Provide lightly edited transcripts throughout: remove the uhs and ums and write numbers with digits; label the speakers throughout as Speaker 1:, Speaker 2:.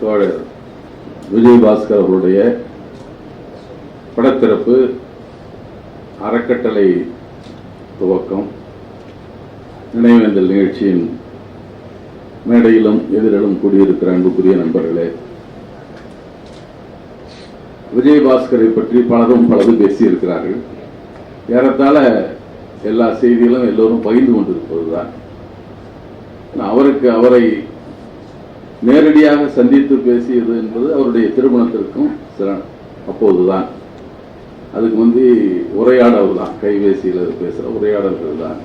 Speaker 1: தோழர் விஜயபாஸ்கர் அவருடைய படத்திறப்பு, அறக்கட்டளை துவக்கம், நினைவேந்தல் நிகழ்ச்சியின் மேடையிலும் எதிரிலும் கூடியிருக்கிற அன்புக்குரிய நண்பர்களே, விஜயபாஸ்கரை பற்றி பலரும் பேசியிருக்கிறார்கள். ஏறத்தாழ எல்லா செய்திகளும் எல்லோரும் பகிர்ந்து கொண்டிருப்பதுதான். அவரை நேரடியாக சந்தித்து பேசியது என்பது அவருடைய திருமணத்திற்கும் அப்போதுதான். அதுக்கு முந்தி உரையாடல் தான், கைபேசியில் பேசுகிற உரையாடல்கள் தான்.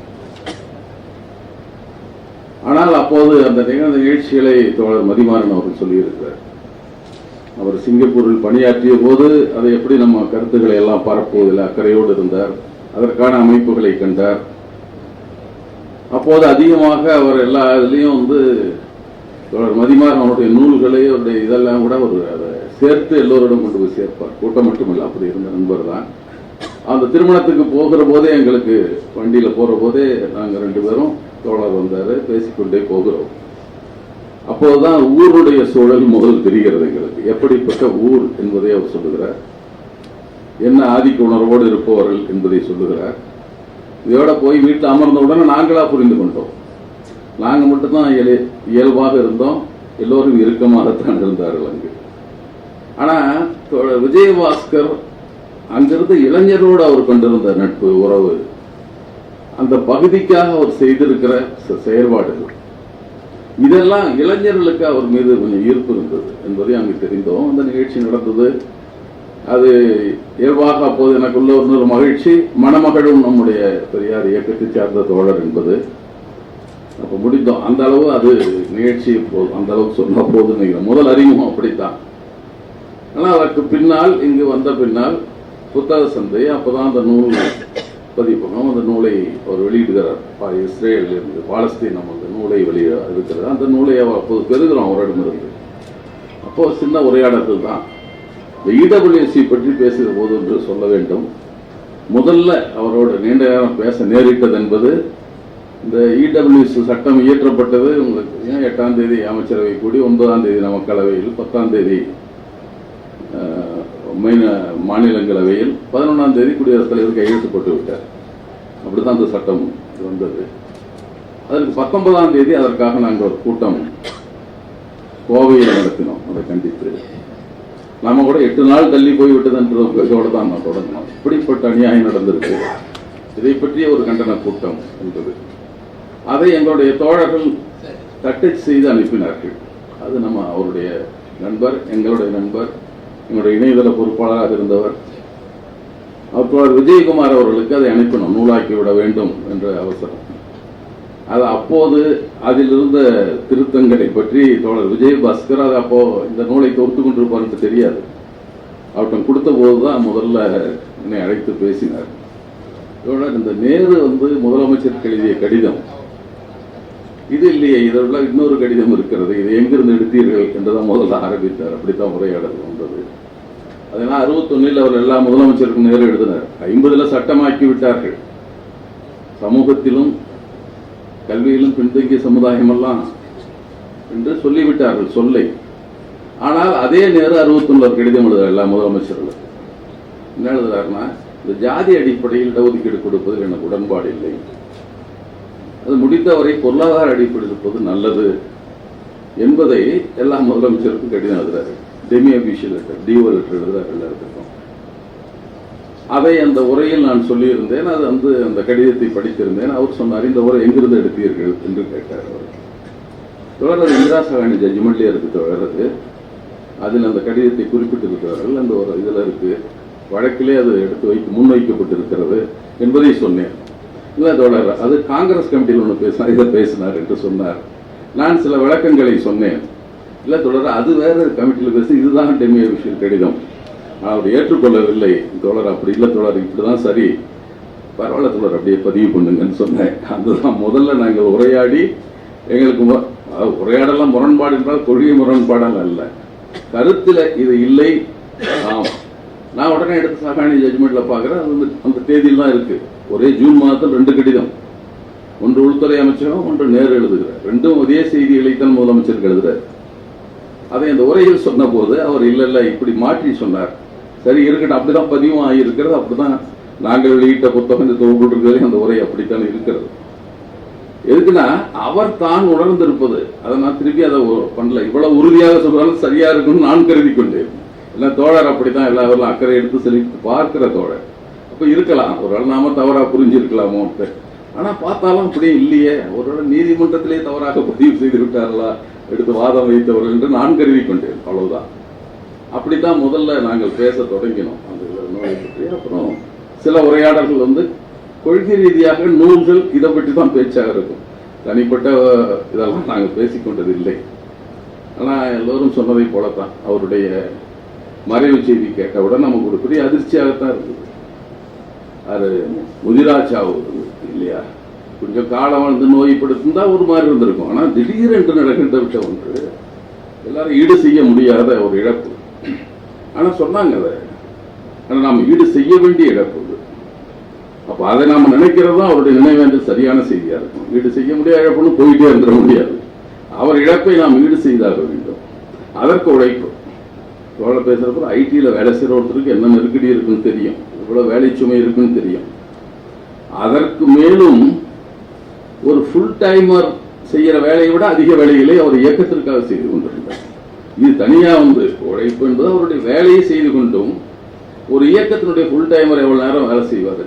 Speaker 1: ஆனால் அப்போது அந்த நிகழ்ச்சிகளை தோழர் மதிமாறன் அவர்கள் சொல்லியிருக்கிறார். அவர் சிங்கப்பூரில் பணியாற்றிய போது அதை எப்படி நம்ம கருத்துக்களை எல்லாம் பரப்புவதில் அக்கறையோடு இருந்தார், அதற்கான அமைப்புகளை கண்டார். அப்போது அதிகமாக அவர் எல்லா இதுலேயும் தோழர் மதிமாறன் அவருடைய நூல்களை, அவருடைய இதெல்லாம் கூட ஒரு அதை சேர்த்து எல்லோரிடம் கொண்டு போய் சேர்ப்பார். கூட்டம் மட்டுமில்லை, அப்படி இருந்த நண்பர் தான். அந்த திருமணத்துக்கு போகிற போதே, எங்களுக்கு வண்டியில் போகிற போதே நாங்கள் 2 பேரும், தோழர் வந்தார், பேசிக்கொண்டே போகிறோம். அப்போதுதான் ஊருடைய சூழல் முதல் தெரிகிறது எங்களுக்கு. எப்படிப்பட்ட ஊர் என்பதை அவர் சொல்லுகிறார், என்ன ஆதிக்க உணர்வோடு இருப்பவர்கள் என்பதை சொல்லுகிறார். இதோட போய் வீட்டில் அமர்ந்தவுடனே நாங்களா புரிந்து கொண்டோம். நாங்கள் மட்டும்தான் இயல்பாக இருந்தோம், எல்லோரும் இறுக்கமாகத்தான் இருந்தார்கள் அங்கு. ஆனால் விஜயபாஸ்கர் அங்கிருந்து இளைஞரோடு அவர் கொண்டிருந்த நட்பு, உறவு, அந்த பகுதிக்காக அவர் செய்திருக்கிற செயல்பாடுகள், இதெல்லாம் இளைஞர்களுக்கு அவர் மீது கொஞ்சம் ஈர்ப்பு இருந்தது என்பதை அங்கு தெரிந்தோம். அந்த நிகழ்ச்சி நடந்தது. அது இயல்பாக அப்போது எனக்குள்ள ஒரு மகிழ்ச்சி. மணமகளும் நம்முடைய பெரியார் இயக்கத்தை சார்ந்த தோழர் என்பது அப்போ முடிந்தோம். அந்த அளவு அது நிகழ்ச்சி அந்த அளவுக்கு சொன்ன போது நினைக்கிறேன். முதல் அறிமுகம் அப்படித்தான். ஆனால் அதற்கு பின்னால், இங்கு வந்த பின்னால் புத்தக சந்தை, அப்போதான் அந்த நூல் பதிப்பகம், அந்த நூலை அவர் வெளியிடுகிறார். இஸ்ரேலில் இருந்து பாலஸ்தீனம் அந்த நூலை இருக்கிறது. அந்த நூலை அவர் அப்போது பெறுகிறோம் அவரிடமிருந்து. அப்போது சின்ன உரையாடல்கள் தான். இந்த இடபிள்யூசி பற்றி பேசுகிற போது என்று சொல்ல வேண்டும். முதல்ல அவரோடு நீண்ட நேரம் பேச நேரிட்டது என்பது, இந்த இடபிள்யூசி சட்டம் இயற்றப்பட்டது உங்களுக்கு 8ஆம் தேதி அமைச்சரவை கூடி, 9ஆம் தேதி மக்களவையில், 10ஆம் தேதி மாநிலங்களவையில், 11ஆம் தேதி குடியரசுத் தலைவர் கையெழுத்து விட்டார். அப்படித்தான் அந்த சட்டம் வந்தது. அதற்கு 19ஆம் தேதி அதற்காக நாங்கள் ஒரு கூட்டம் கோவையில் நடத்தினோம். அதை கண்டித்து நாம கூட 8 நாள் தள்ளி போய்விட்டதுன்றதோடு தான் நான் தொடங்கினோம். இப்படிப்பட்ட அநியாயம் நடந்திருக்கு, இதை பற்றிய ஒரு கண்டன கூட்டம் என்பது. அதை எங்களுடைய தோழர்கள் தட்டச்சு செய்து அனுப்பினார்கள். அது நம்ம அவருடைய நண்பர், எங்களுடைய நண்பர், எங்களுடைய இணையதள பொறுப்பாளராக இருந்தவர் தோழர் விஜயகுமார் அவர்களுக்கு அதை அனுப்பினோம். நூலாக்கி விட வேண்டும் என்ற அவசரம். அது அப்போது அதில் இருந்த திருத்தங்களை பற்றி தோழர் விஜயபாஸ்கர் அது அப்போ இந்த நூலை தொகுத்து கொண்டிருப்பார் தெரியாது. அவர்கிட்ட கொடுத்த போதுதான் முதல்ல என்னை அழைத்து பேசினார். தோழர், இந்த நேரு முதலமைச்சருக்கு எழுதிய கடிதம் இது இல்லையே, இதெல்லாம் இன்னொரு கடிதம் இருக்கிறது, இது எங்கிருந்து எடுத்தீர்கள் என்றுதான் முதல்ல ஆரம்பித்தார். அப்படித்தான் உரையாடல் வந்தது. அதனால் 61 அவர் எல்லா முதலமைச்சருக்கும் நேரு எழுதினார். 50 சட்டமாக்கி விட்டார்கள். சமூகத்திலும் கல்வியிலும் பின்தங்கிய சமுதாயம் எல்லாம் என்று சொல்லிவிட்டார்கள் சொல்லை. ஆனால் அதே நேரு 61 கடிதம் எழுதுறார் எல்லா முதலமைச்சர்களும். என்ன எழுதுறாருன்னா, இந்த ஜாதி அடிப்படையில் இடஒதுக்கீடு கொடுப்பதில் எனக்கு உடன்பாடு இல்லை, அது முடிந்தவரை பொருளாதார அடிப்படையில் இருப்பது நல்லது என்பதை எல்லா முதலமைச்சருக்கும் கடிதம் எழுதுறாரு. Demi official letter, DO letter எழுதுறாரு எல்லாருக்கும். அதை அந்த உரையில் நான் சொல்லியிருந்தேன். அது அந்த கடிதத்தை படித்திருந்தேன். அவர் சொன்னார், இந்த உரை எங்கிருந்து எடுத்தீர்கள் என்று கேட்டார். அவர் தொடர்ந்து இந்திரா சகாணி ஜட்ஜ்மெண்ட்லேயே இருக்கு தொடர்றது. அதில் அந்த கடிதத்தை குறிப்பிட்டிருக்கிறார்கள். அந்த ஒரு இதில் இருக்கு, வழக்கிலே அது எடுத்து முன்வைக்கப்பட்டிருக்கிறது என்பதை சொன்னேன். இல்லை தோழர், அது காங்கிரஸ் கமிட்டியில் ஒன்று பேசினார், இதை பேசினார் என்று சொன்னார். நான் சில விளக்கங்களை சொன்னேன். இல்லை தொடர், அது வேற கமிட்டியில் பேசி, இதுதான் டெமி அபிஷியல் கடிதம், அவர் ஏற்றுக்கொள்ளவில்லை. தோழர், அப்படி இல்லை தோழர், இப்படிதான் சரி, பரவாயில்ல தோழர், அப்படியே பதிவு பண்ணுங்கன்னு சொன்னேன். அதுதான் முதல்ல நாங்கள் உரையாடி, எங்களுக்கு உரையாடலாம் முரண்பாடு என்றால் கொள்கை முரண்பாடால் அல்ல, கருத்தில் இது இல்லை. நான் உடனே எடுத்து சகாணி ஜட்ஜ்மெண்ட்ல பார்க்குறேன். அது அந்த தேதியில் தான் இருக்கு. ஒரே ஜூன் மாதத்தில் 2 கடிதம், ஒன்று உள்துறை அமைச்சரும் ஒன்று நேரு எழுதுகிறார். ரெண்டும் ஒரே செய்திகளைத்தான் முதலமைச்சருக்கு எழுதுறாரு. அதை அந்த உரையில் சொன்ன போது அவர் இல்ல இப்படி மாற்றி சொன்னார். சரி இருக்கட்டும், அப்படிதான் பதிவும் ஆகியிருக்கிறது, அப்படிதான் நாங்கள் வெளியிட்ட புத்தகம் இந்த தொகுப்பு இருக்கிறது, அந்த உரை அப்படித்தான் இருக்கிறது. எதுக்குன்னா அவர் தான் உணர்ந்திருப்பது, அதை நான் திருப்பி அதை பண்ணல. இவ்வளவு உறுதியாக சொல்றாலும் சரியா இருக்குன்னு நான் கருதி கொண்டேன். இல்லை தோழர் அப்படித்தான் எல்லாரும் அக்கறை எடுத்து செலுத்தி பார்க்கிற தோழர். அப்ப இருக்கலாம், ஒரு நாம தவறா புரிஞ்சிருக்கலாமோன்ட்டு. ஆனா பார்த்தாலும் அப்படியே இல்லையே, ஒருவேளை நீதிமன்றத்திலே தவறாக பதிவு செய்து விட்டார்களா எடுத்து வாதம் வைத்தவர்கள் என்று நான் கருதி கொண்டேன். அவ்வளவுதான். அப்படித்தான் முதல்ல நாங்கள் பேச தொடங்கினோம் அந்த நோயை பற்றி. அப்புறம் சில உரையாடல்கள் கொள்கை ரீதியாக நூல்கள் இதை பற்றி தான் பேச்சாக இருக்கும். தனிப்பட்ட இதெல்லாம் நாங்கள் பேசிக்கொண்டது இல்லை. ஆனால் எல்லோரும் சொன்னதை போலத்தான் அவருடைய மறைவு செய்தி கேட்டவுடன் நமக்கு ஒரு பெரிய அதிர்ச்சியாகத்தான் இருக்குது. அது முதிராச்சாவு இல்லையா, கொஞ்சம் காலம் வாழ்ந்து நோய்படுத்திருந்தா ஒரு மாதிரி இருந்திருக்கும். ஆனால் திடீரென்று நடக்கின்ற விட்ட ஒன்று எல்லாரும் ஈடு செய்ய முடியாத ஒரு இழப்பு. ஆனால் சொன்னாங்க அதை, ஆனால் நாம் ஈடு செய்ய வேண்டிய இழப்பு. அப்போ அதை நாம் நினைக்கிறது தான் அவருடைய நினைவேந்தல் சரியான செய்தியா இருக்கும். ஈடு செய்ய முடியாத இழப்புன்னு போயிட்டே இருந்துட முடியாது. அவர் இழப்பை நாம் ஈடு செய்தாக வேண்டும். அதற்கு உழைப்பு. தோழர் பேசுறப்ப ஐடியில் வேலை செய்கிற ஒருத்தருக்கு என்ன நெருக்கடி இருக்குன்னு தெரியும், இவ்வளவு வேலை சுமை இருக்குன்னு தெரியும். அதற்கு மேலும் ஒரு ஃபுல் டைமர் செய்யற வேலையை விட அதிக வேலைகளை அவர் இயக்கத்திற்காக செய்து கொண்டிருந்தார். இது தனியா உழைப்பு என்பது அவருடைய வேலையை செய்து கொண்டும் ஒரு இயக்கத்தினுடைய ஃபுல் டைமர் எவ்வளவு நேரம் வேலை செய்வார்,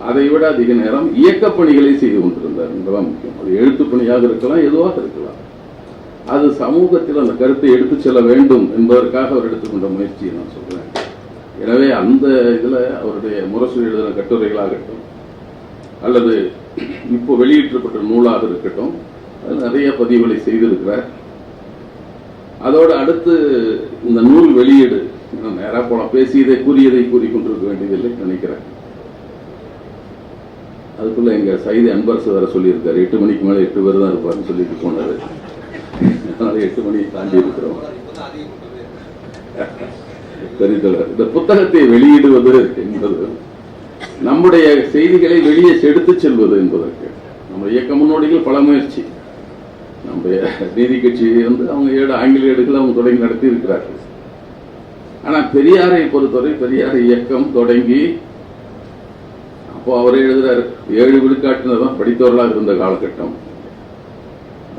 Speaker 1: அதை விட அதிக நேரம் இயக்க பணிகளை செய்து கொண்டிருந்தார் என்பதுதான் முக்கியம். அது எழுத்து பணியாக இருக்கலாம், எதுவாக இருக்கலாம். அது சமூகத்தில் அந்த கருத்தை எடுத்து செல்ல வேண்டும் என்பதற்காக அவர் எடுத்துக்கொண்ட முயற்சியை நான் சொல்றேன். எனவே அந்த இதுல அவருடைய முரசு எழுதின கட்டுரைகளாகட்டும் அல்லது இப்போ வெளியிட்டப்பட்ட நூலாக இருக்கட்டும், அது நிறைய பதிவுகளை செய்திருக்கிறார். அதோடு அடுத்து இந்த நூல் வெளியீடு நேராக போல பேசியதை கூறியதை கூறிக்கொண்டிருக்க வேண்டியதில்லை நினைக்கிறேன். அதுக்குள்ள எங்க சைது அன்பரசு வேற சொல்லியிருக்காரு, 8 மணிக்கு மேலே 8 பேர் தான் இருப்பாருன்னு சொல்லிட்டு போனாரு. அதனால 8 மணியை தாண்டி இருக்கிறோம். தெரிந்தவர் இந்த புத்தகத்தை வெளியிடுவது என்பது நம்முடைய செய்திகளை வெளியே எடுத்து செல்வது என்பதற்கு நம்ம இயக்க முன்னோடிகள் பல முயற்சி. நம்முடைய நீதி கட்சி அவங்க 7 ஆங்கில ஏடுகள் அவங்க தொடங்கி நடத்தி இருக்கிறார்கள். ஆனா பெரியாரை பொறுத்தவரை பெரியார் இயக்கம் தொடங்கி அப்போ அவரே எழுதுறாரு, 7 விழுக்காட்டினர் தான் படித்தவர்களாக இருந்த காலகட்டம்.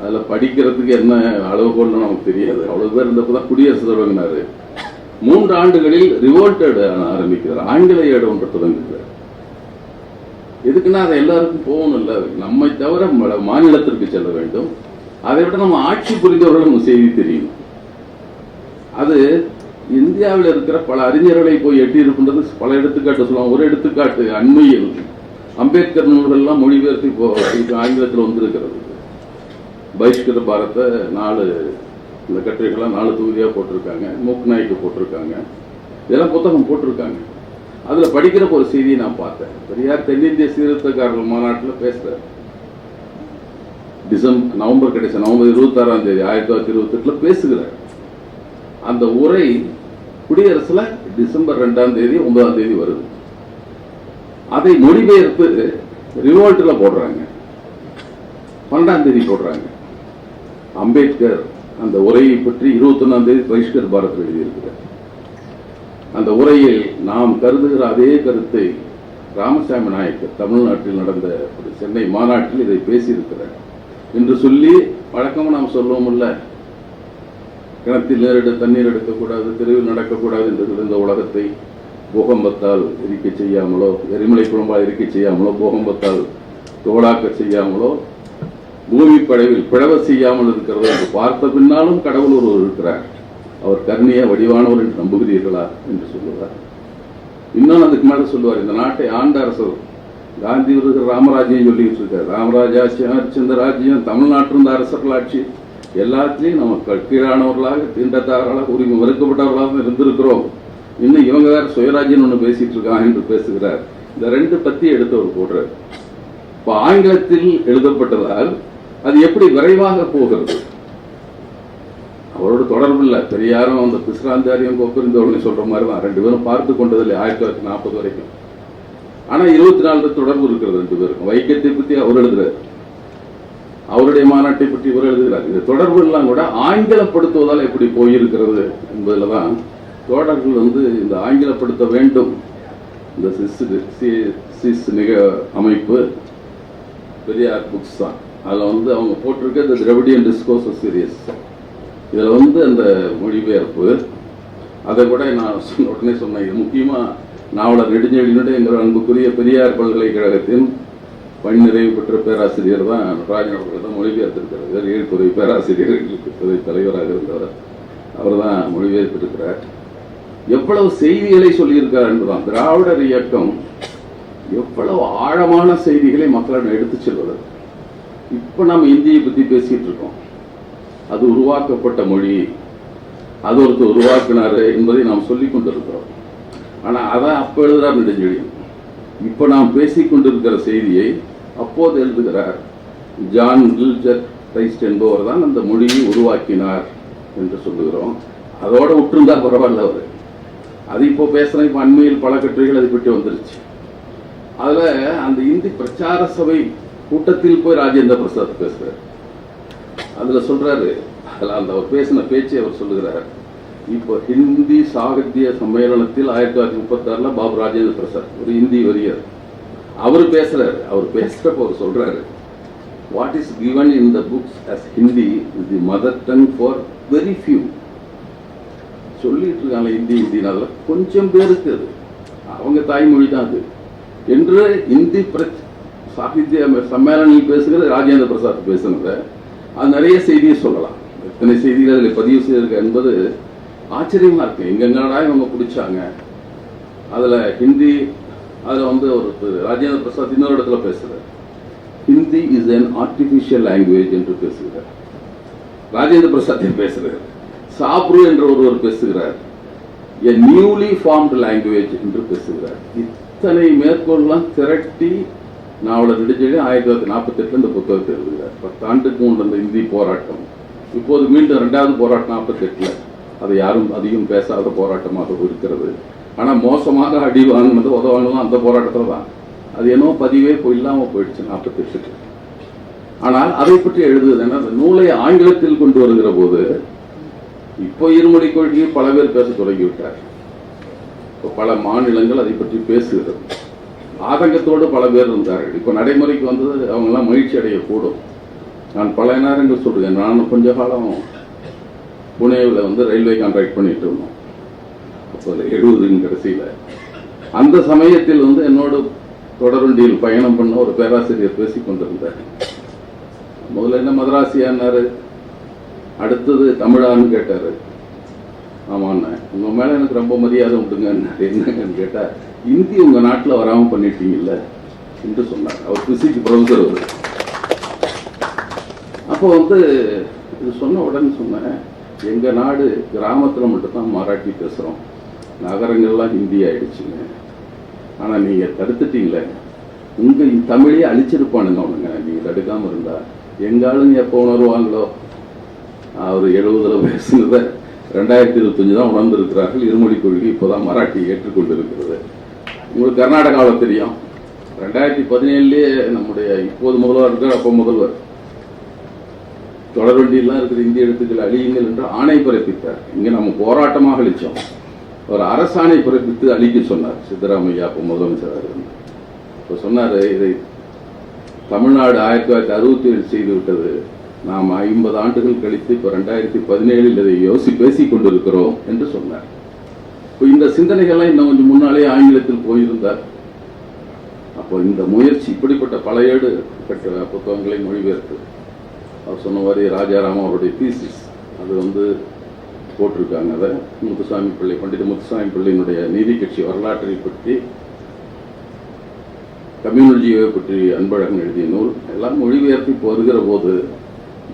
Speaker 1: அதுல படிக்கிறதுக்கு என்ன அளவுகோல்னு நமக்கு தெரியாது. அவ்வளவு பேர் இருந்தப்பதான் குடியரசு தொடங்கினாரு. 3 ஆண்டுகளில் ரிவோல்டட் ஆரம்பிக்கிறார், ஆங்கில ஏடு ஒன்று தொடங்குகிறார். எதுக்குன்னா அதை எல்லாருக்கும் போகணும் இல்லை, நம்மை தவிர மாநிலத்திற்கு செல்ல வேண்டும். அதை விட நம்ம ஆட்சி புரிந்தவர்கள் நம்ம செய்தி தெரியும். அது இந்தியாவில் இருக்கிற பல அறிஞர்களை போய் எட்டி இருக்கின்றது. பல எடுத்துக்காட்டு சொல்லுவாங்க. ஒரு எடுத்துக்காட்டு அண்மையில் அம்பேத்கர் நூல்கள்லாம் மொழிபெயர்த்து இப்போ ஆங்கிலத்தில் வந்திருக்கிறது. பகிஷ்கிருத பாரத்தை 4 இந்த கட்டுரைகள்லாம் 4 தொகுதியாக போட்டிருக்காங்க. மூக்நாய்க்கு போட்டிருக்காங்க. இதெல்லாம் புத்தகம் போட்டிருக்காங்க. அதுல படிக்கிறப்ப ஒரு செய்தியை நான் பார்த்தேன். பெரியார் தென்னிந்திய சீர்திருத்தக்காரர்கள் மாநாட்டில் பேசுறாரு. நவம்பர் 26ஆம் தேதி 1928 பேசுகிறார். அந்த உரை குடியரசுல டிசம்பர் 2ஆம் தேதி 9ஆம் தேதி வருது. அதை மொழிபெயர்ப்பு ரிவோல்ட்ல போடுறாங்க, 12ஆம் தேதி போடுறாங்க. அம்பேத்கர் அந்த உரையை பற்றி 21ஆம் தேதி பகிஷ்கர் பாரத் எழுதியிருக்கிறார். அந்த உரையில் நாம் கருதுகிற அதே கருத்தை ராமசாமி நாயக்கர் தமிழ்நாட்டில் நடந்த ஒரு சென்னை மாநாட்டில் இதை பேசியிருக்கிறார் என்று சொல்லி வழக்கமாக நாம் சொல்லுவோம் இல்ல, கிணத்தில் தண்ணீர் எடுக்கக்கூடாது, தெருவில் நடக்கக்கூடாது என்று இந்த உலகத்தை பூகம்பத்தால் எரிக்க செய்யாமலோ, எரிமலை குழம்பால் எரிக்க செய்யாமலோ, பூகம்பத்தால் தோளாக்க செய்யாமலோ, பூமி படைவில் பிளவ செய்யாமல் இருக்கிறது என்று பார்த்த பின்னாலும் கடவுள் ஒருவர் இருக்கிறார், அவர் கருணைய வடிவானவர் என்று நம்புகிறீர்களா என்று சொல்லுவார். இன்னும் அதுக்கு மேல சொல்லுவார், இந்த நாட்டை ஆண்ட அரசர் காந்தி விருது ராமராஜ்யம் சொல்லிட்டு இருக்காரு. ராமராஜாட்சி, ஹரிச்சந்திர ராஜ்யம், தமிழ்நாட்டில் இருந்த அரசர்களாட்சி எல்லாத்திலையும் நம்ம கீழானவர்களாக, தீண்டத்தார்களாக, உரிமை மறுக்கப்பட்டவர்களாக இருந்திருக்கிறோம். இன்னும் இவங்க வேற சுயராஜ்யம் ஒன்று பேசிட்டு இருக்காங்க என்று பேசுகிறார். இந்த 2 பத்தி எடுத்து அவர் போடுறார். இப்ப ஆங்கிலத்தில் எழுதப்பட்டதால் அது எப்படி விரைவாக போகிறது? அவரோட தொடர்பு இல்லை. பெரியாரும் அந்த பிஸ்ராந்தாரியம் கோப்பெருந்தோழன் சொல்ற மாதிரி தான் 2 பேரும் பார்த்து கொண்டதில்லை 1940 வரைக்கும். ஆனா 24 தொடர்பு இருக்கிறது 2 பேருக்கும். வைக்கத்தை பத்தி அவர் எழுதுறாரு. அவருடைய மாநாட்டை பற்றி இவர் எழுதுகிறார். இந்த தொடர்புலாம் கூட ஆங்கிலப்படுத்துவதால் எப்படி போயிருக்கிறது என்பதில் தான் தோழர்கள் இந்த ஆங்கிலப்படுத்த வேண்டும். இந்த சிஸ் அமைப்பு பெரியார் புக்ஸ் தான். அதில் அவங்க போட்டிருக்க இந்த திராவிடியன் டிஸ்கோர்ஸ் சீரியஸ். இதில் அந்த மொழிபெயர்ப்பு அதை கூட நான் உடனே சொன்னேன். இது முக்கியமாக நாவலர் நெடுஞ்செழியனுடைய எங்கள் அன்புக்குரிய பெரியார் பல்கலைக்கழகத்தின் பணி நிறைவு பெற்ற பேராசிரியர் தான் நடராஜன் அவர்கள் தான் மொழிபெயர்த்திருக்கிறார். ஏழ்துறை பேராசிரியர்களுக்கு துறை தலைவராக இருந்தவர் அவர் தான் மொழிபெயர்த்திருக்கிறார். எவ்வளவு செய்திகளை சொல்லியிருக்கார் என்பதுதான். திராவிடர் இயக்கம் எவ்வளவு ஆழமான செய்திகளை மக்களிடம் எடுத்துச் செல்வது. இப்ப நம்ம இந்தியை பத்தி பேசிட்டு இருக்கோம். அது உருவாக்கப்பட்ட மொழி, அது ஒருத்தர் உருவாக்கினாரு என்பதை நாம் சொல்லிக் கொண்டிருக்கிறோம். ஆனா அதான் அப்ப எழுதுறார் நெடுஞ்செழியன். இப்ப நாம் பேசிக் கொண்டிருக்கிற செய்தியை அப்போது எழுதுகிறார். ஜான் கில்ஜர் கிரைஸ்ட் என்பவர் தான் அந்த மொழியை உருவாக்கினார் என்று சொல்லுகிறோம். அதோட விட்டுருந்தா பரவாயில்ல. அவர் அது இப்போ பேசுறேன். இப்ப அண்மையில் பல கட்டுரைகள் அதை பற்றி வந்துருச்சு. அதுல அந்த இந்தி பிரச்சார சபை கூட்டத்தில் போய் ராஜேந்திர பிரசாத் பேசுறாரு. அதுல சொல்றாரு, அதுல அந்த அவர் பேசின பேச்சை அவர் சொல்லுகிறார். இப்போ ஹிந்தி சாகித்ய சம்மேளனத்தில் 1936 பாபு ராஜேந்திர பிரசாத் ஒரு இந்தி வரியர் அவர் பேசுறாரு. அவர் பேசுறப்ப அவர் சொல்றாரு, what is given in the books as Hindi is the mother tongue for very few. சொல்லிட்டு இருக்காங்க இந்தி இந்தினால கொஞ்சம் பேருக்கு அது அவங்க தாய்மொழி தான் அது என்று இந்தி சாகித்ய சம்மேளனில் பேசுகிற ராஜேந்திர பிரசாத் பேசுனத அது நிறைய செய்தியை சொல்லலாம். எத்தனை செய்திகள் அதில் பதிவு செய்திருக்க என்பது ஆச்சரியமா இருக்கு. எங்கெங்கடா இவங்க பிடிச்சாங்க. அதுல ஹிந்தி அதுல ஒரு ராஜேந்திர பிரசாத் இன்னொரு இடத்துல பேசுறாரு, Hindi is an artificial language என்று பேசுகிறார். ராஜேந்திர பிரசாத் பேசுறாரு. சாப்ரு என்ற ஒருவர் பேசுகிறார், a newly formed language என்று பேசுகிறார். இத்தனை மேற்கோள்லாம் திரட்டி நாவலர் நெடுஞ்செழியன் 1948 இந்த புத்தகத்தை எழுதுகிறார். 10 ஆண்டுக்கு முன் அந்த இந்தி போராட்டம் இப்போது மீண்டும் 2வது போராட்டம் 48 அதை யாரும் அதிகம் பேசாத போராட்டமாக இருக்கிறது. ஆனா மோசமாக அடி வாங்கினது உதவானதும் அந்த போராட்டத்தில் தான். அது என்னவோ பதிவே இல்லாம போயிடுச்சு 48. ஆனால் அதை பற்றி எழுதுவது என்ன, அந்த நூலை ஆங்கிலத்தில் கொண்டு வருகிற போது இப்போ இருமொழி கொள்கையை பல பேர் பேச தொடங்கிவிட்டார். இப்போ பல மாநிலங்கள் அதை பற்றி பேசுகிறது. ஆதங்கத்தோடு பல பேர் இருந்தார்கள். இப்போ நடைமுறைக்கு வந்தது அவங்கெல்லாம் மகிழ்ச்சி அடையக்கூடும். நான் பல நேரங்கள் சொல்றேன். நான் கொஞ்ச காலம் புனேவில் ரயில்வே கான்ட்ராக்ட் பண்ணிட்டு இருந்தோம். அப்போ 70 கடைசியில் அந்த சமயத்தில் என்னோட தொடர்வண்டியில் பயணம் பண்ண ஒரு பேராசிரியர் பேசிக் கொண்டிருந்தார். முதல்ல என்ன மதராசியானாரு, அடுத்தது தமிழான்னு கேட்டாரு. ஆமாண்ண, உங்க மேல எனக்கு ரொம்ப மரியாதை உண்டுங்க. என்னங்கன்னு கேட்டா, இந்தி உங்க நாட்டில் வராம பண்ணிட்டீங்கல்ல என்று சொன்னார். அவர் பிசிக்ஸ் ப்ரொஃபஸர். அவர் அப்போ இது சொன்ன உடனே சொன்னேன், எங்க நாடு கிராமத்துல மட்டும்தான் மராட்டி பேசுறோம், நகரங்கள்லாம் ஹிந்தி ஆயிடுச்சுங்க. ஆனா நீங்க தடுத்துட்டீங்களே, உங்க தமிழையே அழிச்சிருப்பானுங்க அவனுங்க நீங்க தடுக்காம இருந்தா. எங்க ஆளுங்க எப்போ உணர்வாங்களோ, அவர் 70 பேசுனத 2025 தான் உணர்ந்திருக்கிறார்கள். இருமொழி கொள்கை இப்போதான் மராட்டி ஏற்றுக்கொண்டிருக்கிறது. உங்களுக்கு கர்நாடகாவில் தெரியும், 2017 நம்முடைய இப்போது முதல்வர் இருக்கிற அப்போ முதல்வர் தொடர்வண்டியெல்லாம் இருக்கிற இந்திய எழுத்துக்கள் அழியுங்கள் என்று ஆணை பிறப்பித்தார். இங்க நம்ம போராட்டமாக அழிச்சோம். ஒரு அரசாணை பிறப்பித்து அழிக்க சொன்னார் சித்தராமையா, அப்போ முதலமைச்சராக இருந்தார். இப்போ சொன்னாரு, இதை தமிழ்நாடு 1967 செய்து விட்டது, நாம் 50 ஆண்டுகள் கழித்து இப்போ 2017 இதை பேசிக் கொண்டிருக்கிறோம் என்று சொன்னார். இப்போ இந்த சிந்தனைகள்லாம் இன்னும் கொஞ்சம் முன்னாலே ஆங்கிலத்தில் போயிருந்தார். அப்போ இந்த முயற்சி இப்படிப்பட்ட பல ஏடு புத்தகங்களை மொழிபெயர்த்து அவர் சொன்ன மாதிரி ராஜாராம் அவருடைய தீசிஸ் அது போட்டிருக்காங்க. அதை முத்துசாமி பிள்ளை, பண்டித முத்துசாமி பிள்ளையினுடைய நீதி கட்சி வரலாற்றை பற்றி, கம்யூனிட்டியை பற்றி அன்பழகன் எழுதிய நூல் எல்லாம் மொழிபெயர்த்து இப்போ வருகிற போது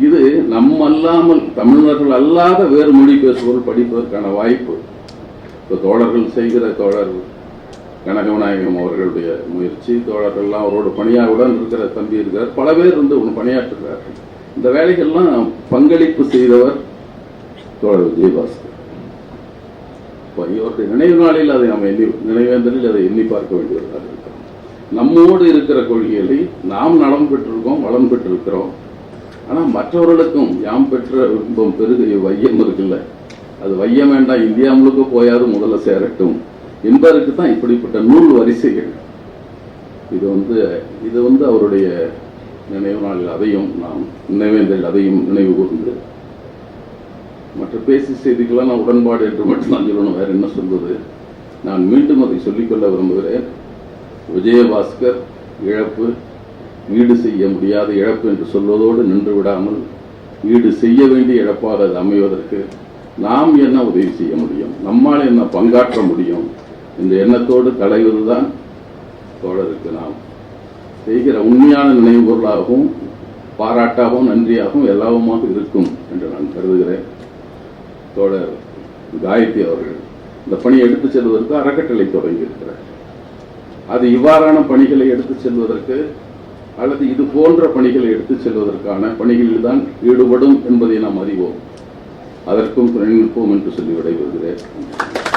Speaker 1: இது நம்ம அல்லாமல் தமிழர்கள் அல்லாத வேறு மொழி பேசுபவர்கள் படிப்பதற்கான வாய்ப்பு இப்போ தோழர்கள் செய்கிற தோழர் கனகவிநாயகம் அவர்களுடைய முயற்சி, தோழர்கள்லாம் அவரோட பணியாளருடன் இருக்கிற தம்பி இருக்கிறார், பல பேர் ஒன்று பணியாற்றுகிறார்கள். இந்த வேலைகள்லாம் பங்களிப்பு செய்தவர் தோழர் விஜயபாஸ்கர். இப்போ இவருடைய நினைவு நாளில் அதை நாம் நினைவேந்தலில் அதை எண்ணி பார்க்க வேண்டியவர்களாக இருக்கிறோம். நம்மோடு இருக்கிற கொள்கைகளை நாம் நலம் பெற்றிருக்கோம், வளம் பெற்றிருக்கிறோம். ஆனால் மற்றவர்களுக்கும் யாம் பெற்ற விருப்பம் பெருக வையம் இருக்குல்ல, அது வையம் வேண்டாம், இந்தியா முழுக்க போயாவது முதல்ல சேரட்டும் என்பதற்கு தான் இப்படிப்பட்ட நூல் வரிசைகள். இது வந்து அவருடைய நினைவு நாளில் அதையும் நாம் நினைவேந்தல் அதையும் நினைவு கூர்ந்து, மற்ற பேசி செய்திக்கெல்லாம் நான் உடன்பாடு என்று மட்டும் நான் சொல்லணும், வேற என்ன சொல்வது. நான் மீண்டும் அதை சொல்லிக்கொள்ள விரும்புகிறேன். விஜயபாஸ்கர் இழப்பு ஈடு செய்ய முடியாத இழப்பு என்று சொல்வதோடு நின்று விடாமல், ஈடு செய்ய வேண்டிய இழப்பாக அது அமைவதற்கு நாம் என்ன உதவி செய்ய முடியும், நம்மால் என்ன பங்காற்ற முடியும் இந்த எண்ணத்தோடு தலைவதுதான் தோழருக்கு நாம் செய்கிற உண்மையான நினைவு பொருளாகவும் பாராட்டாகவும் நன்றியாகவும் எல்லாவுமாக இருக்கும் என்று நான் கருதுகிறேன். தோழர் காயத்ரி அவர்கள் இந்த பணியை எடுத்துச் செல்வதற்கு அறக்கட்டளை தொடங்கி இருக்கிறார். அது இவ்வாறான பணிகளை எடுத்துச் செல்வதற்கு அல்லது இது போன்ற பணிகளை எடுத்துச் செல்வதற்கான பணிகளில் தான் ஈடுபடும் என்பதை நாம் அறிவோம். அதற்கும் துணை நிற்போம் என்று சொல்லி விடைபெறுகிறேன்.